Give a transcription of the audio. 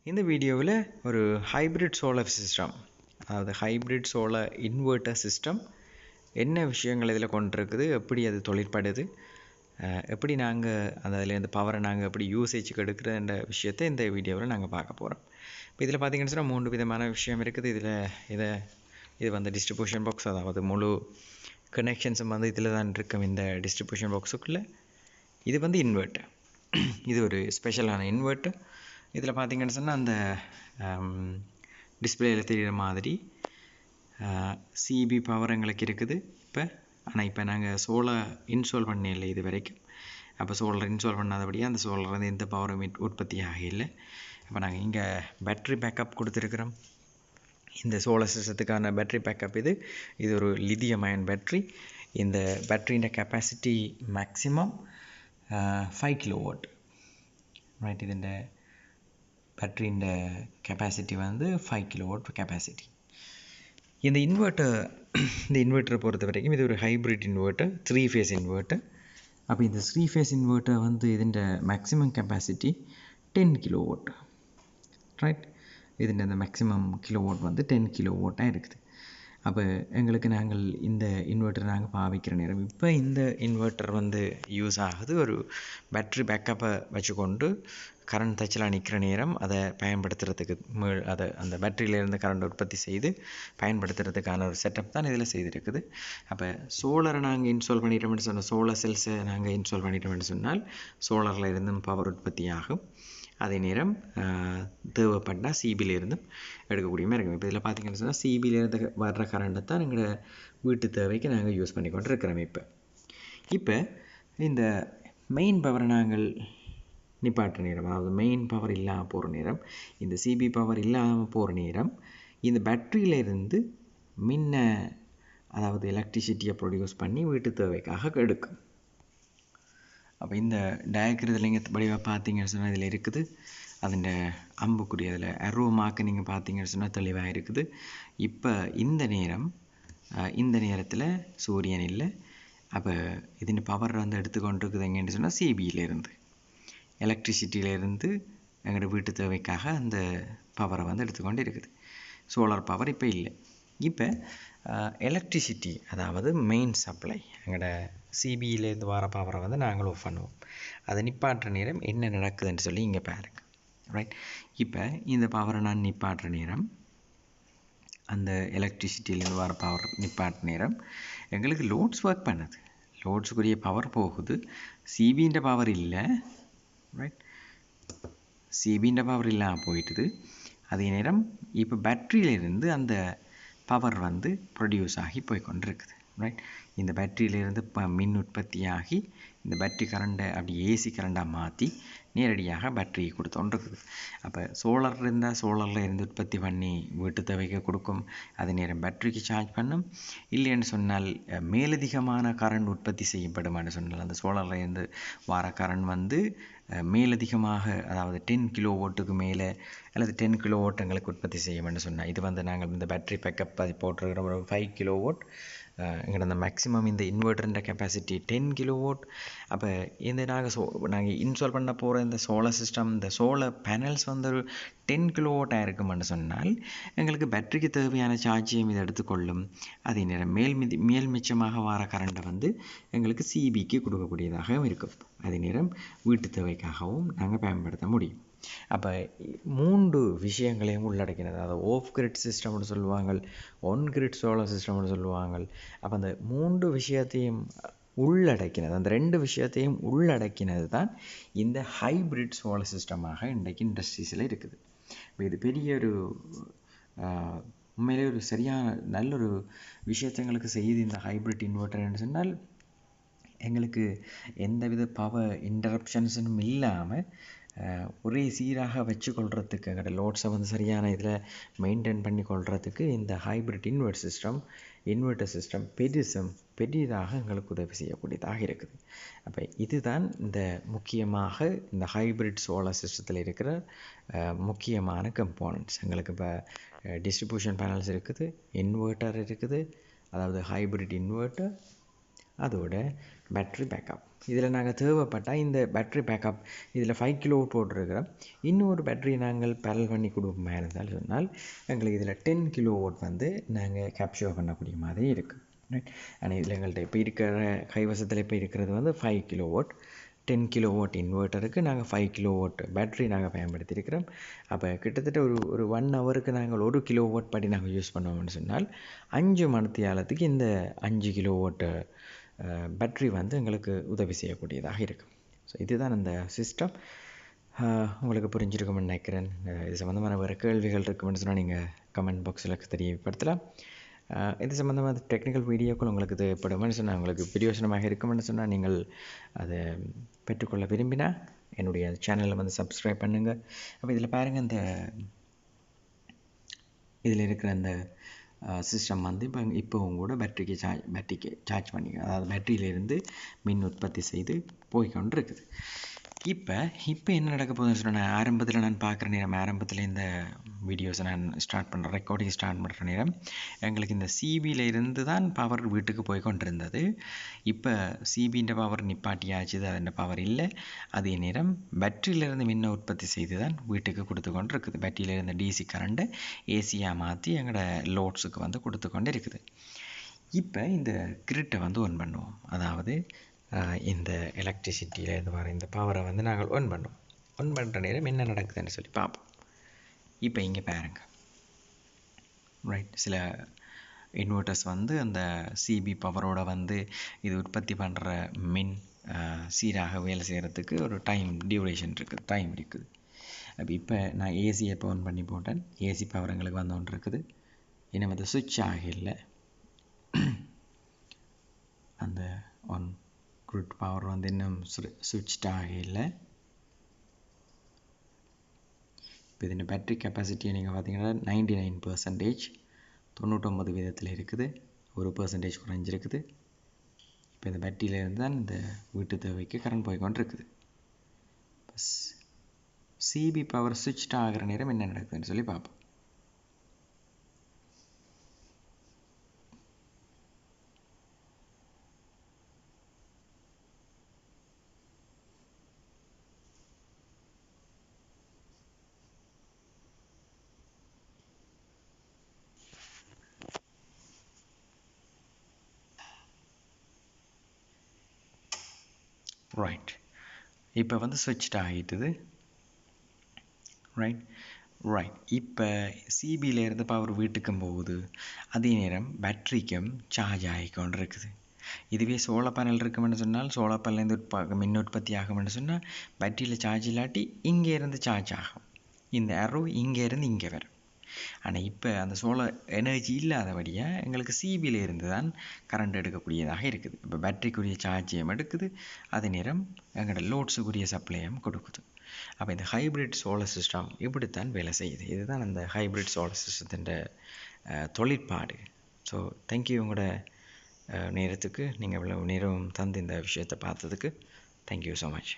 இந்த வீடியோவில் ஒரு ஹைப்ரிட் சோலார் சிஸ்டம், அதாவது ஹைப்ரிட் சோலார் இன்வெர்ட்டர் சிஸ்டம் என்ன விஷயங்கள் இதில் கொண்டிருக்குது, எப்படி அது தொழிற்படுது, எப்படி நாங்கள் அதில் பவரை நாங்கள் எப்படி யூசேஜுக்கு எடுக்கிறன்ற விஷயத்தை இந்த வீடியோவில் நாங்கள் பார்க்க போகிறோம். இப்போ இதில் பார்த்தீங்கன்னு சொன்னால் 3 விதமான விஷயம் இருக்குது. இது வந்து டிஸ்ட்ரிபியூஷன் பாக்ஸ், அதாவது முழு கனெக்ஷன்ஸும் வந்து இதில் தான் இருக்கும். இந்த டிஸ்ட்ரிபியூஷன் பாக்ஸுக்குள்ளே இது வந்து இன்வெர்ட்டர். இது ஒரு ஸ்பெஷலான இன்வெர்ட்டர். இதில் பார்த்தீங்கன்னு சொன்னால் அந்த டிஸ்பிளேயில் தெரிகிற மாதிரி சிபி பவர் எங்களுக்கு இருக்குது. இப்போ நாங்கள் சோலார் இன்ஸ்டால் பண்ணல இது வரைக்கும். அப்போ சோலார் இன்ஸ்டால் பண்ணாதபடியாக அந்த சோலார் வந்து எந்த பவரும் உற்பத்தி ஆகலை. இப்போ நாங்கள் இங்கே பேட்ரி பேக்கப் கொடுத்துருக்குறோம். இந்த சோலார் சிஸ்டத்துக்கான பேட்ரி பேக்கப் இது ஒரு லித்தியம் அயன் பேட்ரி. இந்த பேட்ரியின் கெப்பாசிட்டி மேக்ஸிமம் 5 கிலோவாட். ரைட், ഇതിൻ്റെ பேட்டரிൻ്റെ கெப்பாசிட்டி வந்து 5 கிலோவாட் கெப்பாசிட்டி. இந்த இன்வெர்ட்டரை பொறுத்த வரைக்கும் இது ஒரு ஹைப்ரிட் இன்வெர்ட்டர், 3 ஃபேஸ் இன்வெர்ட்டர். அப்போ இந்த 3 ஃபேஸ் இன்வெர்ட்டர் வந்து ഇതിൻ്റെ மேக்ஸிமம் கெப்பாசிட்டி 10 கிலோவாட். ரைட், ഇതിൻ്റെ அந்த மேக்ஸிமம் கிலோவாட் வந்து 10 கிலோவாட்டாக இருக்குது. அப்போ நாங்கள் இந்த இன்வெர்ட்டர் நாங்கள் பாவிக்கிற நேரம், இப்போ இந்த இன்வெர்ட்டர் வந்து யூஸ் ஆகுது ஒரு பேட்ரி பேக்கப்பை வச்சுக்கொண்டு கரண்ட் தச்சலாக நிற்கிற நேரம் அதை பயன்படுத்துகிறதுக்கு, அந்த பேட்டரியிலேருந்து கரண்ட் உற்பத்தி செய்து பயன்படுத்துகிறதுக்கான ஒரு செட்டப் தான் இதில் செய்திருக்குது. அப்போ சோலரை நாங்கள் இன்ஸ்டால் பண்ணிட்டோம்னு சொன்னால், சோலார் செல்ஸை நாங்கள் இன்ஸ்டால் பண்ணிட்டோம்னு சொன்னால் சோலரில் இருந்தும் பவர் உற்பத்தி ஆகும். அதே நேரம் தேவைப்பட்டால் சிபியிலேருந்தும் எடுக்கக்கூடிய மாதிரி இருக்கும். இப்போ இதில் பார்த்திங்கன்னு சொன்னால் சிபியிலேருந்து வர்ற கரண்ட்டை தான் எங்களோட வீட்டு தேவைக்கு நாங்கள் யூஸ் பண்ணி கொண்டு இருக்கிறோம். இப்போ இந்த மெயின் பவரை நாங்கள் நிப்பாட்டுற நேரம், அதாவது மெயின் பவர் இல்லாமல் போகிற நேரம், இந்த சிபி பவர் இல்லாமல் போகிற நேரம் இந்த பேட்டரியிலேருந்து அதாவது எலக்ட்ரிசிட்டியை ப்ரொடியூஸ் பண்ணி வீட்டு தேவைக்காக எடுக்கும். அப்போ இந்த டயக்ரத்தில் நீங்கள் வடிவாக பார்த்தீங்கன்னு சொன்னால் இதில் இருக்குது. அதில் அம்புக்குடி அதில் அரோ மார்க்கு நீங்கள் பார்த்தீங்கன்னு சொன்னால் தெளிவாக இருக்குது. இப்போ இந்த நேரத்தில் சூரியன் இல்லை. அப்போ இதன் பவர் வந்து எடுத்துக்கொண்டு இருக்குது எங்கேன்னு சொன்னால் சிபியிலேருந்து, எலக்ட்ரிசிட்டியிலேருந்து எங்களோட வீட்டு தேவைக்காக அந்த பவரை வந்து எடுத்துக்கொண்டு இருக்குது. சோலார் பவர் இப்போ இல்லை. இப்போ எலக்ட்ரிசிட்டி, அதாவது மெயின் சப்ளை, எங்களோட சிபியிலேருந்து வர பவரை வந்து நாங்கள் ஆஃப் பண்ணுவோம். அதை நிப்பாட்டுற நேரம் என்ன நடக்குதுன்னு சொல்லி இங்கே பாருங்கள். ரைட், இப்போ இந்த பவரை நான் நிப்பாட்டுற நேரம், அந்த எலக்ட்ரிசிட்டியிலேருந்து வர பவர் நிப்பாட்டுற நேரம் எங்களுக்கு லோட்ஸ் ஒர்க் பண்ணுது. லோட்ஸுக்குரிய பவர் போகுது, சிபின்ற பவர் இல்லை. ரைட், சிபின்ற பவர் இல்லாமல் போயிட்டுது. அதே நேரம் இப்போ பேட்டரியிலேருந்து அந்த பவர் வந்து ப்ரொடியூஸ் ஆகி போய் கொண்டிருக்குது. ரைட், இந்த பேட்டரியிலேருந்து மின் உற்பத்தி ஆகி இந்த பேட்டரி கரண்ட்டை அப்படி ஏசி கரண்டாக மாற்றி நேரடியாக பேட்டரியை கொடுத்தோன்றிருக்குது. அப்போ சோலார் இருந்தால் சோலாரில் இருந்து உற்பத்தி பண்ணி வீட்டு தேவைக்கு கொடுக்கும். அதே நேரம் பேட்டரிக்கு சார்ஜ் பண்ணும். இல்லைன்னு சொன்னால் மேலதிகமான கரண்ட் உற்பத்தி செய்யப்படுமான்னு சொன்னால் அந்த சோலாரில் இருந்து வர கரண்ட் வந்து மேலதிகமாக, அதாவது 10 கிலோவாட்டுக்கு மேலே அல்லது 10 கிலோவாட் எங்களுக்கு உற்பத்தி செய்யும்னு சொன்னால், இது வந்து நாங்கள் இந்த பேட்டரி பேக்கப் அது போட்டிருக்கிற ஒரு 5 கிலோவாட். எங்களோட அந்த மேக்ஸிமம் இந்த இன்வெர்ட்டர்ன்ற கெப்பாசிட்டி 10 கிலோவாட். அப்போ இந்த நாங்கள் இன்ஸ்டால் பண்ண போகிற இந்த சோலார் சிஸ்டம், இந்த சோலார் பேனல்ஸ் வந்து ஒரு 10 கிலோவாட்டாக இருக்குமென்னு சொன்னால் எங்களுக்கு பேட்டரிக்கு தேவையான சார்ஜையும் இதை எடுத்துக்கொள்ளும். அதே நேரம் மேல் மிச்சமாக வர கரண்ட்டை வந்து எங்களுக்கு சிபிக்கு கொடுக்கக்கூடியதாகவும் இருக்கும். அதே நேரம் வீட்டு தேவைக்காகவும் நாங்கள் பயன்படுத்த முடியும். அப்போ 3 விஷயங்களையும் உள்ளடக்கினது, அதாவது ஆஃப் கிரிட் சிஸ்டம்னு சொல்லுவாங்க, ஒன் கிரிட் சோலார் சிஸ்டம்னு சொல்லுவாங்க. அப்போ அந்த 3 விஷயத்தையும் உள்ளடக்கினது, அந்த 2 விஷயத்தையும் உள்ளடக்கினது தான் இந்த ஹைப்ரிட் சோலார் சிஸ்டமாக இன்றைக்கு இண்டஸ்ட்ரீஸில் இருக்குது. இப்போ இது பெரிய ஒரு உண்மையிலே ஒரு சரியான நல்ல ஒரு விஷயத்தை எங்களுக்கு செய்யுது இந்த ஹைப்ரிட் இன்வெர்ட்டர்னு சொன்னால், எங்களுக்கு எந்தவித பவர் இன்டரப்ஷன்ஸும் இல்லாமல் ஒரே சீராக வச்சுக்கொள்கிறதுக்கு, எங்களோட லோட்ஸை வந்து சரியான இதில் மெயின்டைன் பண்ணி கொள்கிறதுக்கு இந்த ஹைப்ரிட் இன்வெர்ட்டர் சிஸ்டம் பெரிதாக எங்களுக்கு உதவி செய்யக்கூடியதாக இருக்குது. அப்போ இதுதான் முக்கியமாக இந்த ஹைப்ரிட் சோலார் சிஸ்டத்தில் இருக்கிற முக்கியமான கம்போனன்ட்ஸ். எங்களுக்கு இப்போ டிஸ்ட்ரிபியூஷன் பேனல்ஸ் இருக்குது, இன்வெர்ட்டர் இருக்குது, அதாவது ஹைப்ரிட் இன்வெர்ட்டர், அதோட பேட்ரி பேக்கப். இதில் நாங்கள் தேவைப்பட்டால் இந்த பேட்ரி பேக்கப் இதில் 5 கிலோவாட் போட்டிருக்கிறோம். இன்னொரு பேட்ரி நாங்கள் பேரல் பண்ணி கொடுப்போமா இருந்தால் சொன்னால் எங்களுக்கு இதில் 10 கிலோவாட் வந்து நாங்கள் கேப்சர் பண்ணக்கூடிய மாதிரி இருக்குது. ரைட். ஆனால் இதில் எங்கள்கிட்ட இப்போ இருக்கிற கைவசத்தில் இப்போ இருக்கிறது வந்து 5 கிலோவாட். 10 கிலோவாட் இன்வெர்ட்டருக்கு நாங்கள் 5 கிலோவாட் பேட்ரி நாங்கள் பயன்படுத்தியிருக்கிறோம். அப்போ கிட்டத்தட்ட ஒரு 1 ஹவருக்கு நாங்கள் 1 கிலோவாட் படி நாங்கள் யூஸ் பண்ணுவோம்னு சொன்னால் 5 மணித்தியாலத்துக்கு இந்த 5 கிலோவாட் பேட்ரி வந்து எங்களுக்கு உதவி செய்யக்கூடியதாக இருக்கும். ஸோ இதுதான் அந்த சிஸ்டம். உங்களுக்கு புரிஞ்சிருக்கும்னு நினைக்கிறேன். இது சம்மந்தமான வேறு கேள்விகள் இருக்குமென்னு சொன்னால் நீங்கள் கமெண்ட் பாக்ஸில் தெரியப்படுத்தலாம். இது சம்மந்தமாக டெக்னிக்கல் வீடியோக்கள் உங்களுக்கு தேவைப்படும்னு சொன்னால், உங்களுக்கு பிரயோஜனமாக இருக்குமென்னு சொன்னால் நீங்கள் அதை பெற்றுக்கொள்ள விரும்பினா என்னுடைய சேனலை வந்து சப்ஸ்கிரைப் பண்ணுங்கள். அப்போ இதில் பாருங்கள், இதில் இருக்கிற அந்த சிஸ்டம் வந்து இப்போவும் கூட பேட்டரிக்கு சார்ஜ் பண்ணி, அதாவது பேட்டரியிலேருந்து மின் உற்பத்தி செய்து போய்கொண்டு இருக்குது. இப்போ என்ன நடக்க போகுதுன்னு சொன்னால், ஆரம்பத்தில் நான் பார்க்குற நேரம், ஆரம்பத்தில் இந்த வீடியோஸை நான் ரெக்கார்டிங் ஸ்டார்ட் பண்ணுற நேரம் எங்களுக்கு இந்த சிபியிலேருந்து தான் பவர் வீட்டுக்கு போய் கொண்டிருந்தது. இப்போ சிபின்ற பவர் நிப்பாட்டியாச்சு, அதன் பவர் இல்லை. அதே நேரம் பேட்டரியிலேருந்து மின்ன உற்பத்தி செய்து தான் வீட்டுக்கு கொடுத்து கொண்டு இருக்குது. பேட்டரியிலேருந்து டிசி கரண்ட்டை ஏசியாக மாற்றி எங்களோட லோட்ஸுக்கு வந்து கொடுத்து கொண்டு இருக்குது. இப்போ இந்த கிரிட்டை வந்து ஆன் பண்ணுவோம். அதாவது இந்த எலக்ட்ரிசிட்டியிலேருந்து வர இந்த பவரை வந்து நாங்கள் ஆன் பண்ணுவோம். ஆன் பண்ணுற நேரம் என்ன நடக்குதுன்னு சொல்லி பார்ப்போம். இப்போ இங்கே பாருங்கள். ரைட். சில இன்வெர்ட்டர்ஸ் வந்து அந்த சிபி பவரோட வந்து இது உற்பத்தி பண்ணுற மின் சீராக வேலை செய்கிறதுக்கு ஒரு டியூரேஷன் இருக்குது, டைம் இருக்குது. அப்போ இப்போ நான் ஏசியை இப்போ ஆன் பண்ணி போட்டேன். ஏசி பவர் எங்களுக்கு வந்து ஒன்று இருக்குது. இன்னும் வந்து சுவிட்ச் ஆகலை. அந்த ஒன் குட் பவர் வந்து இன்னும் சுவிட்ச் ஆகலை. இப்போ இதன் பேட்டரி கெப்பாசிட்டியை நீங்கள் பார்த்தீங்கன்னா 99%, 99% இருக்குது. 1% குறைஞ்சிருக்குது. இப்போ இந்த பேட்டரியிலேருந்து தான் இந்த வீட்டு தேவைக்கு கரண்ட் போய்கொண்டு இருக்குது. சிபி பவர் சுவிட்ச் ஆகிற நேரம் என்ன நடக்குதுன்னு சொல்லி பார்ப்போம். ரைட். இப்போ வந்து சுவிட்ச் ஆகிட்டுது. ரைட். இப்போ சிபியிலேருந்து பவர் வீட்டுக்கும் போகுது. அதே நேரம் பேட்டரிக்கும் சார்ஜ் ஆகிக்கொண்டு இருக்குது. இதுவே சோலார் பேனல் இருக்குமென்னு சொன்னால், சோலார் பேனல்லேருந்து மின் உற்பத்தி ஆகும்னு சொன்னால் பேட்டரியில் சார்ஜ் இல்லாட்டி இங்கேருந்து சார்ஜ் ஆகும். இந்த அரோ இங்கேருந்து இங்கே வரும். ஆனால் இப்போ அந்த சோலார் எனர்ஜி இல்லாதபடியாக எங்களுக்கு சிபியிலேருந்து தான் கரண்ட் எடுக்கக்கூடியதாக இருக்குது. இப்போ பேட்டரிக்குரிய சார்ஜையும் எடுக்குது, அதே நேரம் எங்களோட லோட்ஸுக்குரிய சப்ளையும் கொடுக்குது. அப்போ இந்த ஹைப்ரிட் சோலார் சிஸ்டம் இப்படித்தான் வேலை செய்யுது. இதுதான் அந்த ஹைப்ரிட் சோலார் சிஸ்டத்தின் தொழிற்பாடு. So thank you. உங்களோட நேரத்துக்கு நீங்கள் இவ்வளோ நேரம் தந்து இந்த விஷயத்தை பார்த்ததுக்கு தேங்க்யூ ஸோ மச்.